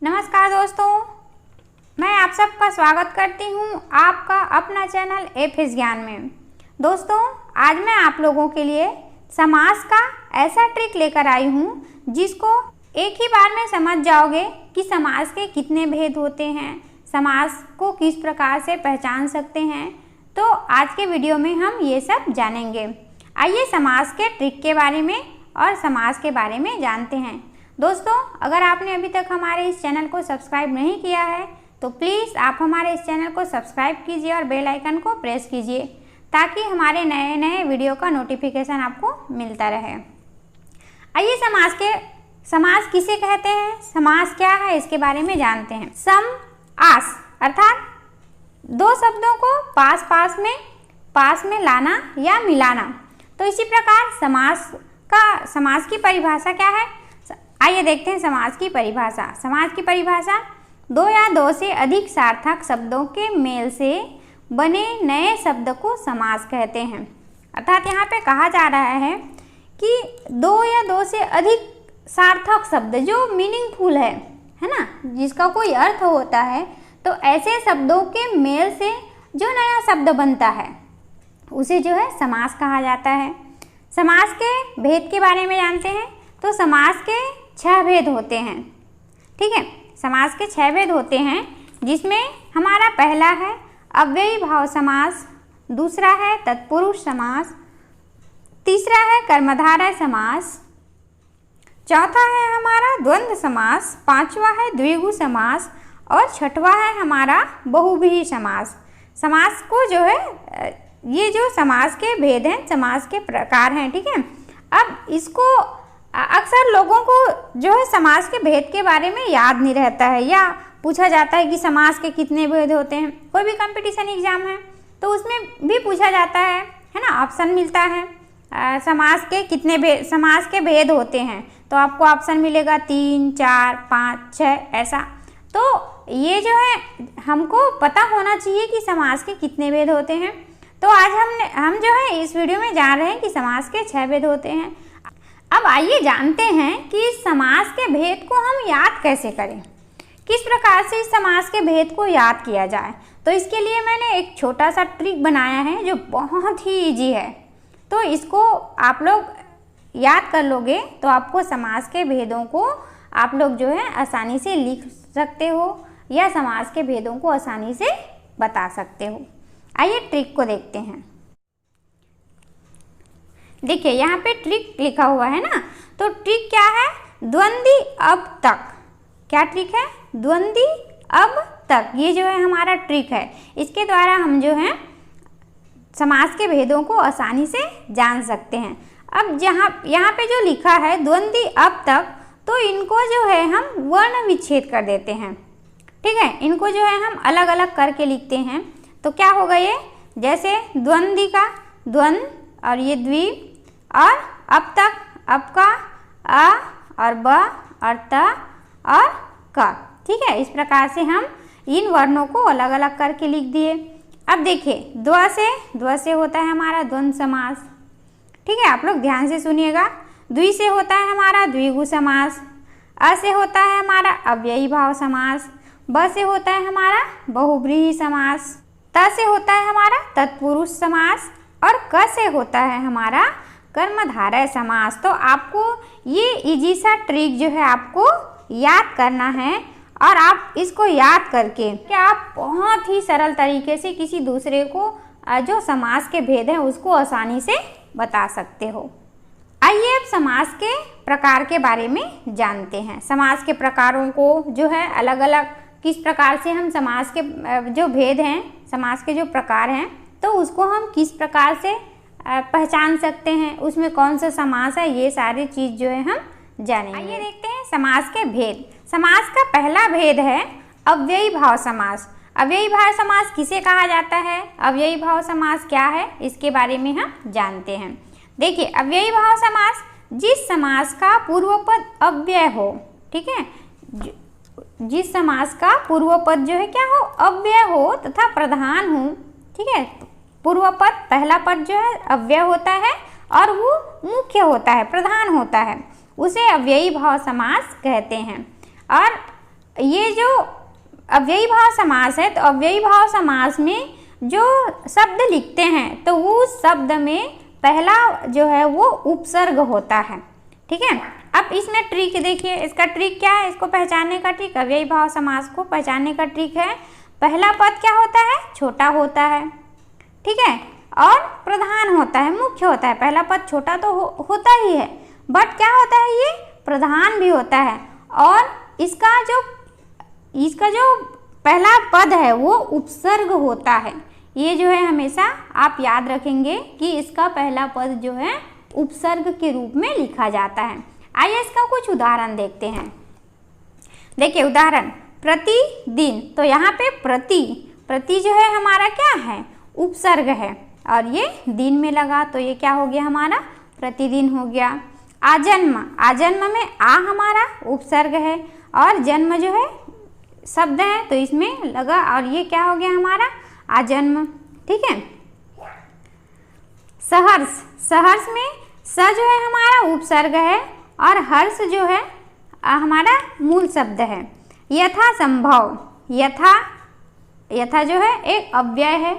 नमस्कार दोस्तों, मैं आप सबका स्वागत करती हूं आपका अपना चैनल एफएस ज्ञान में। दोस्तों, आज मैं आप लोगों के लिए समास का ऐसा ट्रिक लेकर आई हूं जिसको एक ही बार में समझ जाओगे कि समास के कितने भेद होते हैं, समास को किस प्रकार से पहचान सकते हैं। तो आज के वीडियो में हम ये सब जानेंगे। आइए समास के ट्रिक के बारे में और समास के बारे में जानते हैं। दोस्तों, अगर आपने अभी तक हमारे इस चैनल को सब्सक्राइब नहीं किया है तो प्लीज़ आप हमारे इस चैनल को सब्सक्राइब कीजिए और बेल आइकन को प्रेस कीजिए ताकि हमारे नए नए वीडियो का नोटिफिकेशन आपको मिलता रहे। आइए समास किसे कहते हैं, समास क्या है, इसके बारे में जानते हैं। सम आस अर्थात दो शब्दों को पास में लाना या मिलाना। तो इसी प्रकार समास की परिभाषा क्या है, आइए देखते हैं समास की परिभाषा। समास की परिभाषा दो या दो से अधिक सार्थक शब्दों के मेल से बने नए शब्द को समास कहते हैं। अर्थात यहाँ पे कहा जा रहा है कि दो या दो से अधिक सार्थक शब्द जो मीनिंगफुल है ना, जिसका कोई अर्थ होता है, तो ऐसे शब्दों के मेल से जो नया शब्द बनता है उसे जो है समास कहा जाता है। समास के भेद के बारे में जानते हैं। तो समास के 6 भेद होते हैं। ठीक है, समास के 6 भेद होते हैं जिसमें हमारा पहला है अव्ययी भाव समास, दूसरा है तत्पुरुष समास, तीसरा है कर्मधारय समास, चौथा है हमारा द्वंद्व समास, पांचवा है द्विगु समास और छठवा है हमारा बहुव्रीहि समास। समास को जो है, ये जो समास के भेद हैं, समास के प्रकार हैं। ठीक है, अब इसको अक्सर लोगों को जो है समास के भेद के बारे में याद नहीं रहता है, या पूछा जाता है कि समास के कितने भेद होते हैं। कोई भी कंपटीशन एग्जाम है तो उसमें भी पूछा जाता है ना, ऑप्शन मिलता है समास के भेद होते हैं। तो आपको ऑप्शन मिलेगा 3, 4, 5, 6 ऐसा। तो ये जो है हमको पता होना चाहिए कि समास के कितने भेद होते हैं। तो आज हम जो है इस वीडियो में जान रहे हैं कि समास के 6 भेद होते हैं। अब आइए जानते हैं कि इस समास के भेद को हम याद कैसे करें, किस प्रकार से इस समास के भेद को याद किया जाए। तो इसके लिए मैंने एक छोटा सा ट्रिक बनाया है जो बहुत ही इजी है। तो इसको आप लोग याद कर लोगे तो आपको समास के भेदों को आप लोग जो है आसानी से लिख सकते हो या समास के भेदों को आसानी से बता सकते हो। आइए ट्रिक को देखते हैं। देखिए यहाँ पे ट्रिक लिखा हुआ है ना, तो ट्रिक क्या है, द्वंद्वी अब तक। क्या ट्रिक है, द्वंद्वी अब तक। ये जो है हमारा ट्रिक है, इसके द्वारा हम जो है समास के भेदों को आसानी से जान सकते हैं। अब यहाँ पे जो लिखा है द्वंद्वी अब तक, तो इनको जो है हम वर्ण विच्छेद कर देते हैं। ठीक है, इनको जो है हम अलग अलग करके लिखते हैं। तो क्या होगा ये, जैसे द्वंद्वी का द्वंद और ये द्वि, और अब तक अब का अ और ब और त और क। ठीक है, इस प्रकार से हम इन वर्णों को अलग अलग करके लिख दिए। अब देखिए द्व से होता है हमारा द्वंद्व समास। ठीक है, आप लोग ध्यान से सुनिएगा। द्वि से होता है हमारा द्विगु समास, अ से होता है हमारा अव्ययी भाव समास, ब से होता है हमारा बहुव्रीहि समास, त से होता है हमारा तत्पुरुष समास और क से होता है हमारा कर्मधारय समास। तो आपको ये इजी सा ट्रिक जो है आपको याद करना है, और आप इसको याद करके क्या आप बहुत ही सरल तरीके से किसी दूसरे को जो समास के भेद हैं उसको आसानी से बता सकते हो। आइए अब समास के प्रकार के बारे में जानते हैं। समास के प्रकारों को जो है अलग अलग किस प्रकार से हम समास के जो भेद हैं, समास के जो प्रकार हैं, तो उसको हम किस प्रकार से पहचान सकते हैं, उसमें कौन सा समास है, ये सारी चीज़ जो है हम जानेंगे। आइए देखते हैं समास के भेद। समास का पहला भेद है अव्ययी भाव समास। अव्ययी भाव समास किसे कहा जाता है, अव्ययी भाव समास क्या है, इसके बारे में हम जानते हैं। देखिए, अव्ययी भाव समास जिस समास का पूर्वपद अव्यय हो। ठीक है, जिस समास का पूर्वपद जो है क्या हो, अव्यय हो तथा प्रधान हो। ठीक है, पूर्वपद पहला पद जो है अव्यय होता है और वो मुख्य होता है, प्रधान होता है, उसे अव्ययी भाव समास कहते हैं। और ये जो अव्ययी भाव समास है, तो अव्ययी भाव समास में जो शब्द लिखते हैं तो वो शब्द में पहला जो है वो उपसर्ग होता है। ठीक है, अब इसमें ट्रिक देखिए, इसका ट्रिक क्या है, इसको पहचानने का ट्रिक, अव्ययी भाव समास को पहचानने का ट्रिक है, पहला पद क्या होता है, छोटा होता है। ठीक है, और प्रधान होता है, मुख्य होता है। पहला पद छोटा तो होता ही है, बट क्या होता है, ये प्रधान भी होता है। और इसका जो पहला पद है वो उपसर्ग होता है। ये जो है हमेशा आप याद रखेंगे कि इसका पहला पद जो है उपसर्ग के रूप में लिखा जाता है। आइए इसका कुछ उदाहरण देखते हैं। देखिए उदाहरण, प्रतिदिन, तो यहाँ पे प्रति जो है हमारा क्या है, उपसर्ग है, और ये दिन में लगा तो ये क्या हो गया हमारा, प्रतिदिन हो गया। आजन्म में आ हमारा उपसर्ग है, और जन्म जो है शब्द है तो इसमें लगा, और ये क्या हो गया हमारा, आजन्म। ठीक है, सहर्ष में स जो है हमारा उपसर्ग है, और हर्ष जो है हमारा मूल शब्द है। यथा संभव, यथा जो है एक अव्यय है।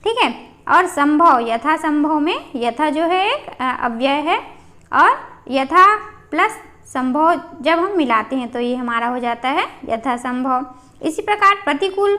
ठीक है, और संभव, यथा संभव में यथा जो है एक अव्यय है, और यथा प्लस संभव जब हम मिलाते हैं तो ये हमारा हो जाता है यथा संभव। इसी प्रकार प्रतिकूल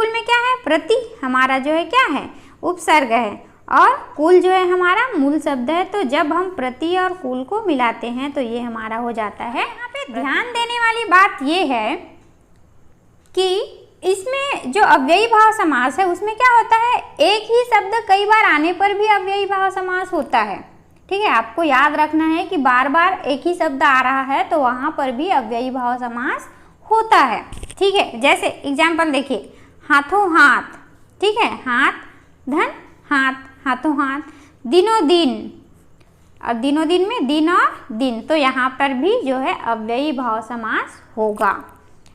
में क्या है, प्रति हमारा जो है क्या है, उपसर्ग है, और कुल जो है हमारा मूल शब्द है। तो जब हम प्रति और कुल को मिलाते हैं तो ये हमारा हो जाता है। यहाँ पे ध्यान देने वाली बात ये है कि इसमें जो अव्ययी भाव समास है उसमें क्या होता है, एक ही शब्द कई बार आने पर भी अव्ययी भाव समास होता है। ठीक है, आपको याद रखना है कि बार बार एक ही शब्द आ रहा है तो वहाँ पर भी अव्ययी भाव समास होता है। ठीक है, जैसे एग्जाम्पल देखिए, हाथों हाथ। ठीक है, हाथ धन हाथ, हाथों हाथ। दिनों दिन, और दिनों दिन में दिन और दिन, तो यहाँ पर भी जो है अव्ययी भाव समास होगा।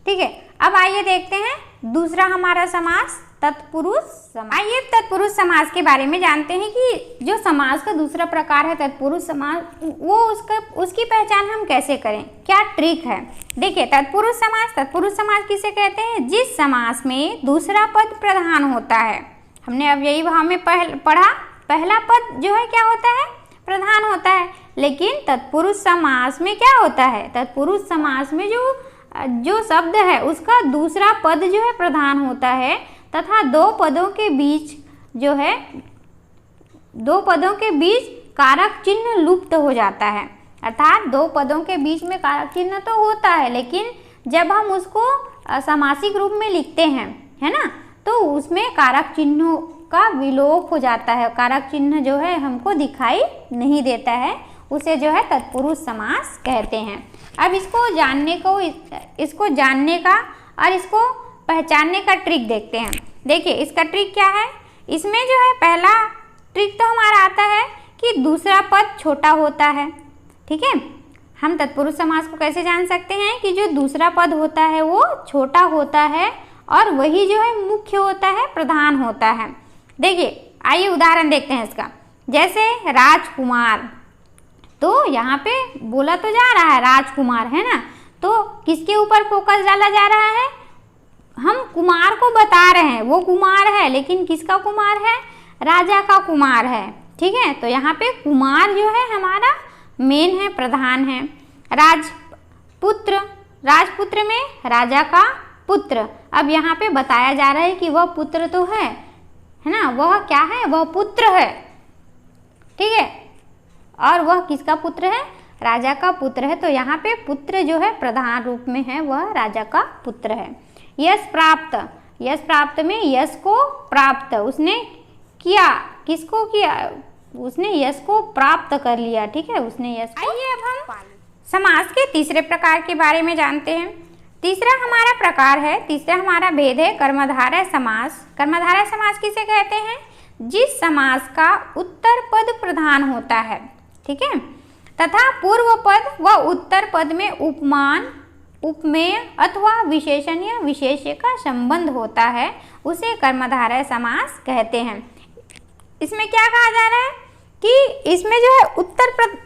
ठीक है, अब आइए देखते हैं दूसरा हमारा समास, तत्पुरुष समास। आइए तत्पुरुष समास के बारे में जानते हैं कि जो समास का दूसरा प्रकार है तत्पुरुष समास, वो उसकी पहचान हम कैसे करें, क्या ट्रिक है। देखिए तत्पुरुष समास किसे कहते हैं, जिस समास में दूसरा पद प्रधान होता है। हमने अव्ययी भाव में पढ़ा, पहला पद जो है क्या होता है, प्रधान होता है, लेकिन तत्पुरुष समास में क्या होता है, तत्पुरुष समास में जो शब्द है उसका दूसरा पद जो है प्रधान होता है, तथा दो पदों के बीच कारक चिन्ह लुप्त हो जाता है। अर्थात दो पदों के बीच में कारक चिन्ह तो होता है, लेकिन जब हम उसको समासिक रूप में लिखते हैं, है ना, तो उसमें कारक चिन्हों का विलोप हो जाता है। कारक चिन्ह जो है हमको दिखाई नहीं देता है, उसे जो है तत्पुरुष समास कहते हैं। अब इसको जानने का और इसको पहचानने का ट्रिक देखते हैं। देखिए इसका ट्रिक क्या है, इसमें जो है पहला ट्रिक तो हमारा आता है कि दूसरा पद छोटा होता है। ठीक है, हम तत्पुरुष समास को कैसे जान सकते हैं कि जो दूसरा पद होता है वो छोटा होता है, और वही जो है मुख्य होता है, प्रधान होता है। देखिए आइए उदाहरण देखते हैं इसका। जैसे राजकुमार, तो यहाँ पे बोला तो जा रहा है राजकुमार, है ना, तो किसके ऊपर फोकस डाला जा रहा है, हम कुमार को बता रहे हैं, वो कुमार है, लेकिन किसका कुमार है, राजा का कुमार है। ठीक है, तो यहाँ पे कुमार जो है हमारा मेन है, प्रधान है। राजपुत्र में राजा का पुत्र। अब यहाँ पे बताया जा रहा है कि वह पुत्र तो है ना, वह क्या है, वह पुत्र है। ठीक है, और वह किसका पुत्र है, राजा का पुत्र है। तो यहाँ पे पुत्र जो है प्रधान रूप में है, वह राजा का पुत्र है। यश प्राप्त में यश को प्राप्त उसने किया, किसको किया, उसने यश को प्राप्त कर लिया। ठीक है, उसने यश को। आइए अब हम समास के तीसरे प्रकार के बारे में जानते हैं। तीसरा हमारा भेद है कर्मधारय समास। कर्मधारय समास किसे कहते हैं, जिस समास का उत्तर पद प्रधान होता है। ठीक है, तथा पूर्व पद व उत्तर पद में उपमान, उपमेय अथवा विशेषण या विशेष्य का संबंध होता है, उसे कर्मधारय समास कहते हैं। इसमें क्या कहा जा रहा है कि इसमें जो है उत्तर पद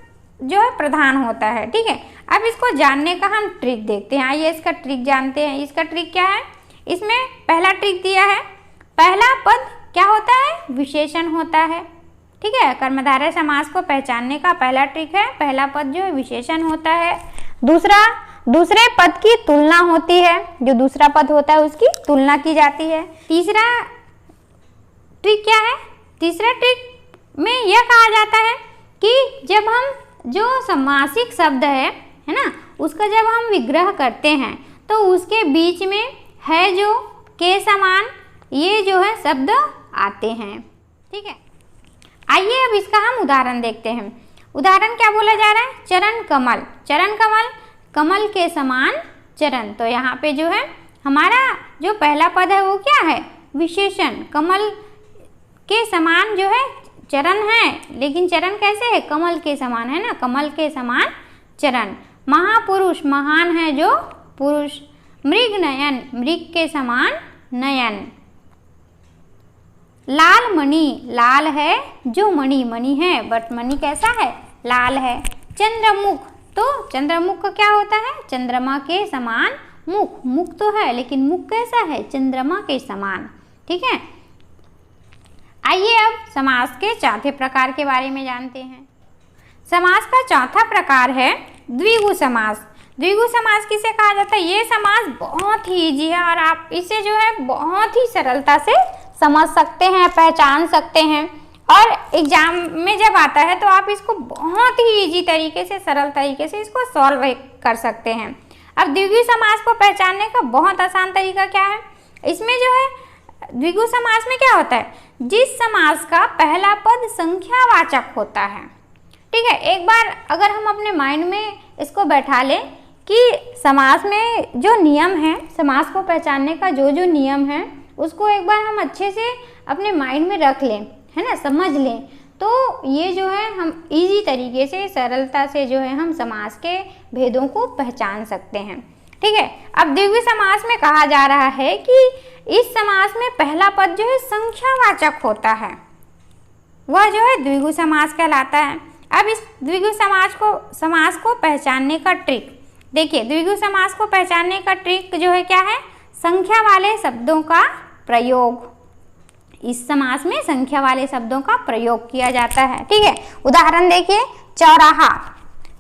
जो है प्रधान होता है। ठीक है, अब इसको जानने का हम ट्रिक देखते हैं। आइए इसका ट्रिक जानते हैं। इसका ट्रिक क्या है, इसमें पहला ट्रिक दिया है, पहला पद क्या होता है, विशेषण होता है। ठीक है, कर्मधारय समास को पहचानने का पहला ट्रिक है, पहला पद जो है विशेषण होता है। दूसरे पद की तुलना होती है, जो दूसरा पद होता है उसकी तुलना की जाती है। तीसरा ट्रिक क्या है, तीसरा ट्रिक में यह कहा जाता है कि जब हम जो समासिक शब्द है ना, उसका जब हम विग्रह करते हैं तो उसके बीच में है जो के समान ये जो है शब्द आते हैं। ठीक है, आइए अब इसका हम उदाहरण देखते हैं। उदाहरण क्या बोला जा रहा है, चरण कमल, चरण कमल, कमल के समान चरण। तो यहाँ पे जो है हमारा जो पहला पद है वो क्या है, विशेषण। कमल के समान जो है चरण है, लेकिन चरण कैसे है, कमल के समान है ना, कमल के समान चरण। महापुरुष, महान है जो पुरुष। मृग नयन, मृग के समान नयन। लाल मणि, लाल है जो मणि, मणि है बट मणि कैसा है, लाल है। चंद्रमुख, तो चंद्रमुख का क्या होता है, चंद्रमा के समान मुख, मुख तो है लेकिन मुख कैसा है, चंद्रमा के समान। ठीक है, आइए अब समास के चौथे प्रकार के बारे में जानते हैं। समास का चौथा प्रकार है द्विगु समास। द्विगु समास किसे कहा जाता है, ये समास बहुत ही इजी है और आप इसे जो है बहुत ही सरलता से समझ सकते हैं, पहचान सकते हैं और एग्जाम में जब आता है तो आप इसको बहुत ही इजी तरीके से, सरल तरीके से इसको सॉल्व कर सकते हैं। अब द्विगु समास को पहचानने का बहुत आसान तरीका क्या है, इसमें जो है द्विगु समास में क्या होता है, जिस समास का पहला पद संख्यावाचक होता है। ठीक है, एक बार अगर हम अपने माइंड में इसको बैठा लें कि समास में जो नियम है, समास को पहचानने का जो जो नियम है उसको एक बार हम अच्छे से अपने माइंड में रख लें, है ना, समझ लें, तो ये जो है हम इजी तरीके से, सरलता से जो है हम समास के भेदों को पहचान सकते हैं। ठीक है, अब द्विगु समास में कहा जा रहा है कि इस समास में पहला पद जो है संख्यावाचक होता है, वह जो है द्विगु समास कहलाता है। अब इस द्विगु समास को पहचानने का ट्रिक देखिए, द्विगु समास को पहचानने का ट्रिक जो है क्या है, संख्या वाले शब्दों का प्रयोग। इस समास में संख्या वाले शब्दों का प्रयोग किया जाता है। ठीक है, उदाहरण देखिए, चौराहा,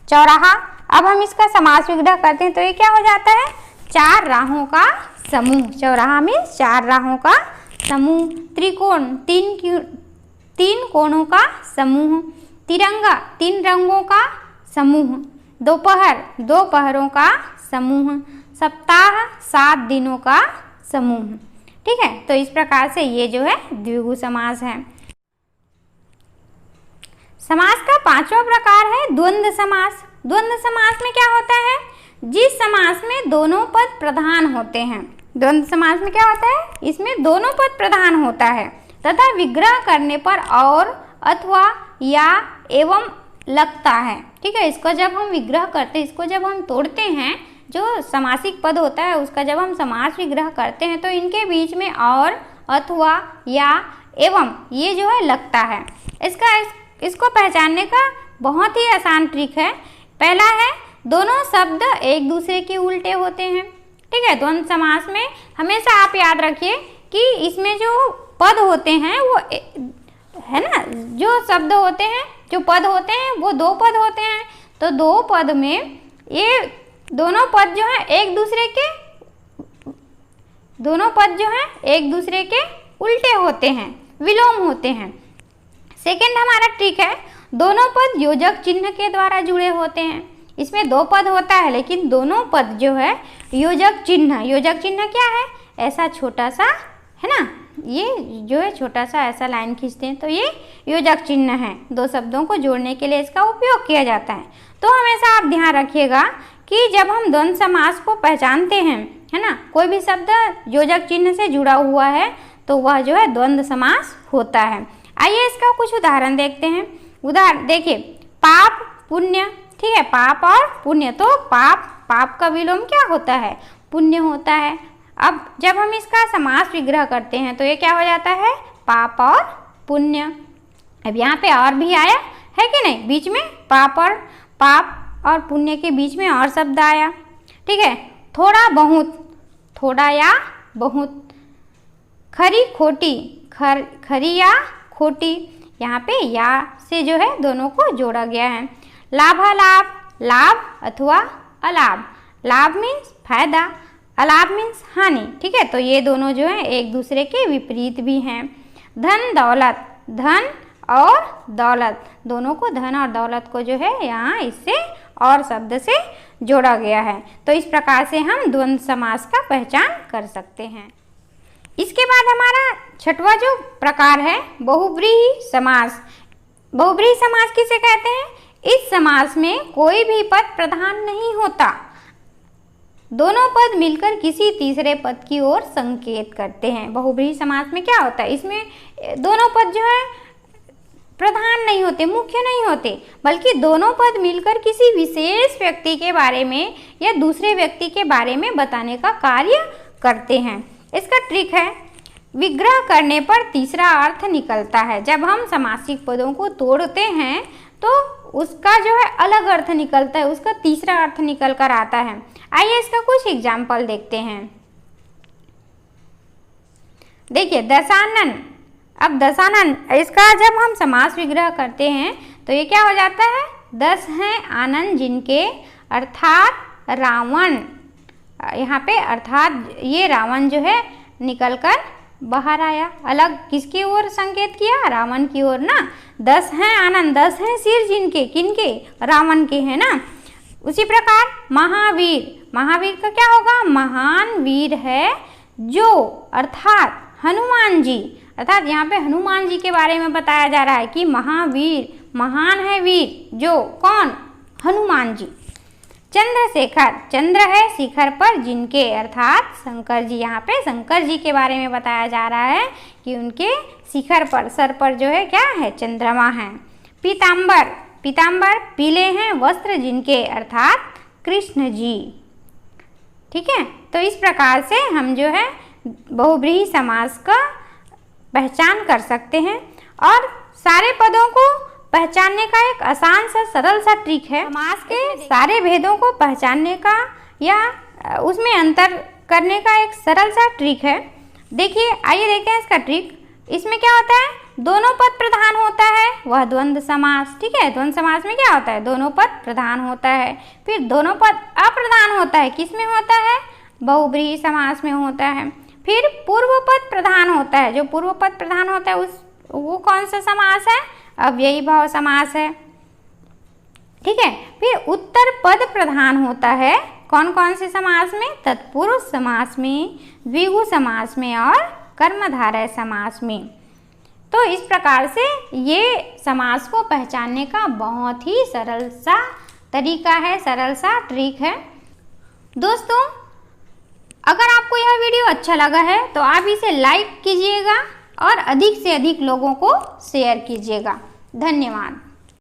चौराहा। अब हम इसका समास विग्रह करते हैं तो ये क्या हो जाता है, चार राहों का समूह। चौराहा में चार राहों का समूह। त्रिकोण, तीन कोणों का समूह। तिरंगा, तीन रंगों का समूह। दोपहर, दो पहरों का समूह। सप्ताह, 7 दिनों का समूह। ठीक है, तो इस प्रकार से ये जो है द्विगु समास है। समास का पांचवा प्रकार है द्वंद्व समास। द्वंद्व समास में क्या होता है, जिस समास में दोनों पद प्रधान होते हैं। द्वंद्व समास में क्या होता है, इसमें दोनों पद प्रधान होता है तथा विग्रह करने पर और, अथवा, या, एवं लगता है। ठीक है, इसको जब हम विग्रह करते हैं, इसको जब हम तोड़ते हैं, जो समासिक पद होता है उसका जब हम समास विग्रह करते हैं तो इनके बीच में और, अथवा, या, एवं ये जो है लगता है। इसको पहचानने का बहुत ही आसान ट्रिक है। पहला है, दोनों शब्द एक दूसरे के उल्टे होते हैं। ठीक है, द्वंद्व समास में हमेशा आप याद रखिए कि इसमें जो पद होते हैं वो है ना, जो शब्द होते हैं, जो पद होते हैं वो दो पद होते हैं। तो दो पद में ये दोनों पद जो है एक दूसरे के उल्टे होते हैं, विलोम होते हैं। सेकंड हमारा ट्रिक है, दोनों पद योजक चिन्ह के द्वारा जुड़े होते हैं। इसमें दो पद होता है लेकिन दोनों पद जो है योजक चिन्ह क्या है, ऐसा छोटा सा है ना, ये जो है छोटा सा ऐसा लाइन खींचते हैं तो ये योजक चिन्ह है। दो शब्दों को जोड़ने के लिए इसका उपयोग किया जाता है। तो हमेशा आप ध्यान रखिएगा कि जब हम द्वंद्व समास को पहचानते हैं, है ना, कोई भी शब्द योजक चिन्ह से जुड़ा हुआ है तो वह जो है द्वंद्व समास होता है। आइए इसका कुछ उदाहरण देखते हैं। उदाहरण देखिए, पाप, पुण्य। ठीक है, पाप और पुण्य। तो पाप का विलोम क्या होता है, पुण्य होता है। अब जब हम इसका समास विग्रह करते हैं तो ये क्या हो जाता है, पाप और पुण्य। अब यहाँ पे और भी आया है कि नहीं, बीच में पाप पाप और पुण्य के बीच में और शब्द आया। ठीक है, थोड़ा बहुत, थोड़ा या बहुत, खरी खोटी, खरी या खोटी, यहाँ पे या से जो है दोनों को जोड़ा गया है। लाभालाभ, लाभ अथवा अलाभ, लाभ मीन्स फायदा, अलाभ मीन्स हानि। ठीक है, तो ये दोनों जो है एक दूसरे के विपरीत भी हैं। धन दौलत, धन और दौलत, दोनों को धन और दौलत को जो है यहाँ इससे और शब्द से जोड़ा गया है। तो इस प्रकार से हम द्वंद्व समास का पहचान कर सकते हैं। इसके बाद हमारा छठवां जो प्रकार है बहुब्रीहि समास। बहुब्रीहि समास किसे कहते हैं? इस समास में कोई भी पद प्रधान नहीं होता, दोनों पद मिलकर किसी तीसरे पद की ओर संकेत करते हैं। बहुब्रीहि समास में क्या होता है? इसमें दोनों पद जो है प्रधान नहीं होते, मुख्य नहीं होते, बल्कि दोनों पद मिलकर किसी विशेष व्यक्ति के बारे में या दूसरे व्यक्ति के बारे में बताने का कार्य करते हैं। इसका ट्रिक है, विग्रह करने पर तीसरा अर्थ निकलता है। जब हम समासिक पदों को तोड़ते हैं तो उसका जो है अलग अर्थ निकलता है, उसका तीसरा अर्थ निकल कर आता है। आइए इसका कुछ एग्जाम्पल देखते हैं। देखिए दशानन, अब दशानन इसका जब हम समास विग्रह करते हैं तो ये क्या हो जाता है? 10 हैं आनंद जिनके, अर्थात रावण, यहाँ पे अर्थात ये रावण जो है निकलकर बाहर आया, अलग किसकी ओर संकेत किया? रावण की ओर ना। 10 हैं आनंद, 10 हैं सिर जिनके, किनके? रावण के है ना। उसी प्रकार महावीर, महावीर का क्या होगा? महान वीर है जो, अर्थात हनुमान जी, अर्थात यहाँ पे हनुमान जी के बारे में बताया जा रहा है कि महावीर, महान है वीर जो, कौन? हनुमान जी। चंद्रशेखर, चंद्र है शिखर पर जिनके, अर्थात शंकर जी, यहाँ पे शंकर जी के बारे में बताया जा रहा है कि उनके शिखर पर, सर पर जो है क्या है? चंद्रमा है। पीताम्बर, पीताम्बर पीले हैं वस्त्र जिनके, अर्थात कृष्ण जी। ठीक है, तो इस प्रकार से हम जो है बहुब्रीहि समास का पहचान कर सकते हैं। और सारे पदों को पहचानने का एक आसान सा सरल सा ट्रिक है। समास के सारे भेदों को पहचानने का या उसमें अंतर करने का एक सरल सा ट्रिक है। देखिए, आइए देखते हैं इसका ट्रिक। इसमें क्या होता है? दोनों पद प्रधान होता है, वह द्वंद्व समास। ठीक है, द्वंद्व समास में क्या होता है? दोनों पद प्रधान होता है। फिर दोनों पद अप्रधान होता है, किस में होता है? बहुब्रीहि समास में होता है। फिर पूर्व पद प्रधान होता है, जो पूर्व पद प्रधान होता है वो कौन सा समास है? अव्ययी भाव समास है। ठीक है, फिर उत्तर पद प्रधान होता है, कौन कौन से समास में? तत्पुरुष समास में, द्विगु समास में और कर्मधारय समास में। तो इस प्रकार से ये समास को पहचानने का बहुत ही सरल सा तरीका है, सरल सा ट्रिक है। दोस्तों, अगर आपको यह वीडियो अच्छा लगा है तो आप इसे लाइक कीजिएगा और अधिक से अधिक लोगों को शेयर कीजिएगा। धन्यवाद।